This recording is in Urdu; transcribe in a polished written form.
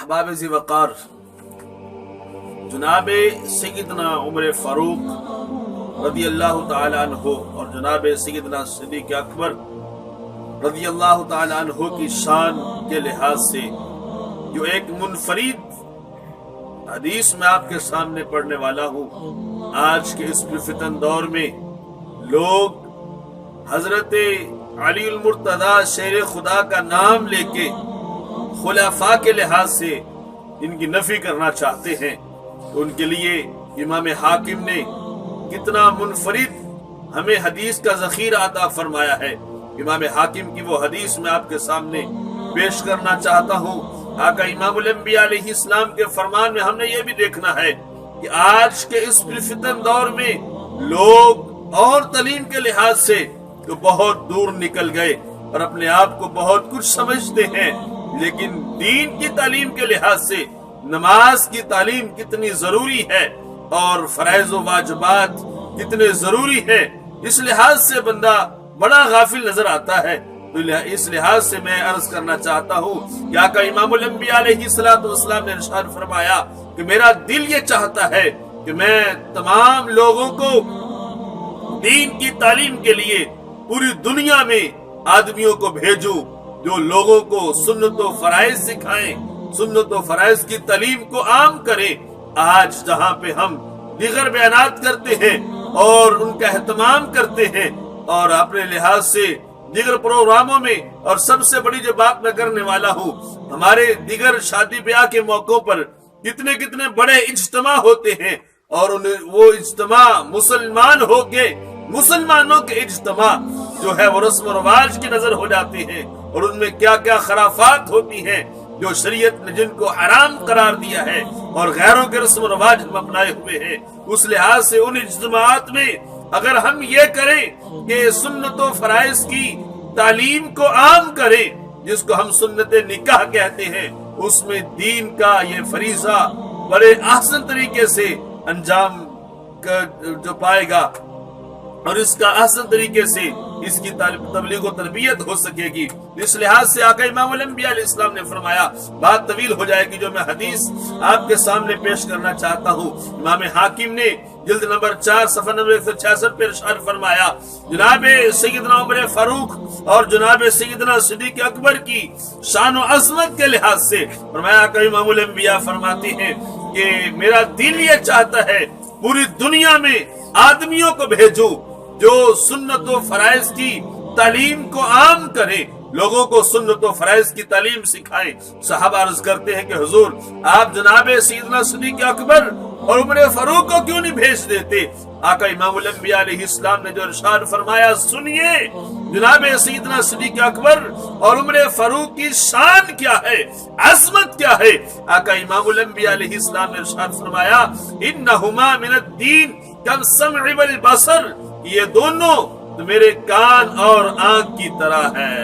احباب ذی وقار، جناب سیدنا عمر فاروق رضی اللہ تعالی عنہ اور جناب سیدنا صدیق اکبر رضی اللہ تعالی عنہ کی شان کے لحاظ سے جو ایک منفرد حدیث میں آپ کے سامنے پڑھنے والا ہوں، آج کے اس فتن دور میں لوگ حضرت علی المرتضی شیر خدا کا نام لے کے خلفاء کے لحاظ سے ان کی نفی کرنا چاہتے ہیں، تو ان کے لیے امام حاکم نے کتنا منفرد ہمیں حدیث کا ذخیرہ عطا فرمایا ہے۔ امام حاکم کی وہ حدیث میں آپ کے سامنے پیش کرنا چاہتا ہوں۔ آقا امام الانبیاء علیہ السلام کے فرمان میں ہم نے یہ بھی دیکھنا ہے کہ آج کے اس فتن دور میں لوگ اور تعلیم کے لحاظ سے تو بہت دور نکل گئے اور اپنے آپ کو بہت کچھ سمجھتے ہیں، لیکن دین کی تعلیم کے لحاظ سے نماز کی تعلیم کتنی ضروری ہے اور فرائض و واجبات کتنے ضروری ہے، اس لحاظ سے بندہ بڑا غافل نظر آتا ہے۔ تو اس لحاظ سے میں عرض کرنا چاہتا ہوں کہ آقا امام الانبیاء علیہ السلام نے ارشاد فرمایا کہ میرا دل یہ چاہتا ہے کہ میں تمام لوگوں کو دین کی تعلیم کے لیے پوری دنیا میں آدمیوں کو بھیجوں جو لوگوں کو سنت و فرائض سکھائیں، سنت و فرائض کی تعلیم کو عام کریں۔ آج جہاں پہ ہم دیگر بیانات کرتے ہیں اور ان کا اہتمام کرتے ہیں اور اپنے لحاظ سے دیگر پروگراموں میں، اور سب سے بڑی جو بات میں کرنے والا ہوں، ہمارے دیگر شادی بیاہ کے موقعوں پر کتنے بڑے اجتماع ہوتے ہیں اور وہ اجتماع مسلمان ہو کے مسلمانوں کے اجتماع جو ہے وہ رسم و رواج کی نظر ہو جاتے ہیں اور ان میں کیا کیا خرافات ہوتی ہیں جو شریعت نے جن کو حرام قرار دیا ہے اور غیروں کے رسم و رواج ہم اپنائے ہوئے ہیں۔ اس لحاظ سے ان اجتماعات میں اگر ہم یہ کریں کہ سنت و فرائض کی تعلیم کو عام کریں، جس کو ہم سنت نکاح کہتے ہیں، اس میں دین کا یہ فریضہ بڑے احسن طریقے سے انجام جو پائے گا اور اس کا احسن طریقے سے اس کی تبلیغ و تربیت ہو سکے گی۔ اس لحاظ سے آقا امام الانبیاء علیہ السلام نے فرمایا، بات طویل ہو جائے گی جو میں حدیث آپ کے سامنے پیش کرنا چاہتا ہوں۔ امام حاکم نے جلد نمبر 4 صفحہ نمبر 166 پر ارشاد فرمایا، جناب سیدنا عمر فاروق اور جناب سیدنا صدیق اکبر کی شان و عظمت کے لحاظ سے فرمایا، آقا امام الانبیاء فرماتے ہیں کہ میرا دل یہ چاہتا ہے پوری دنیا میں آدمیوں کو بھیجوں جو سنت و فرائض کی تعلیم کو عام کرے، لوگوں کو سنت و فرائض کی تعلیم سکھائیں۔ صحابہ عرض کرتے ہیں کہ حضور آپ جناب سیدنا صدیق اکبر اور عمر فاروق کو کیوں نہیں بھیج دیتے؟ آقا امام الانبیاء علیہ السلام نے جو ارشاد فرمایا سنیے، جناب سیدنا صدیق اکبر اور عمر فاروق کی شان کیا ہے، عظمت کیا ہے۔ آقا امام الانبیاء علیہ السلام نے ارشاد فرمایا، انہما من الدین کالسمع والبصر، یہ دونوں میرے کان اور آنکھ کی طرح ہے۔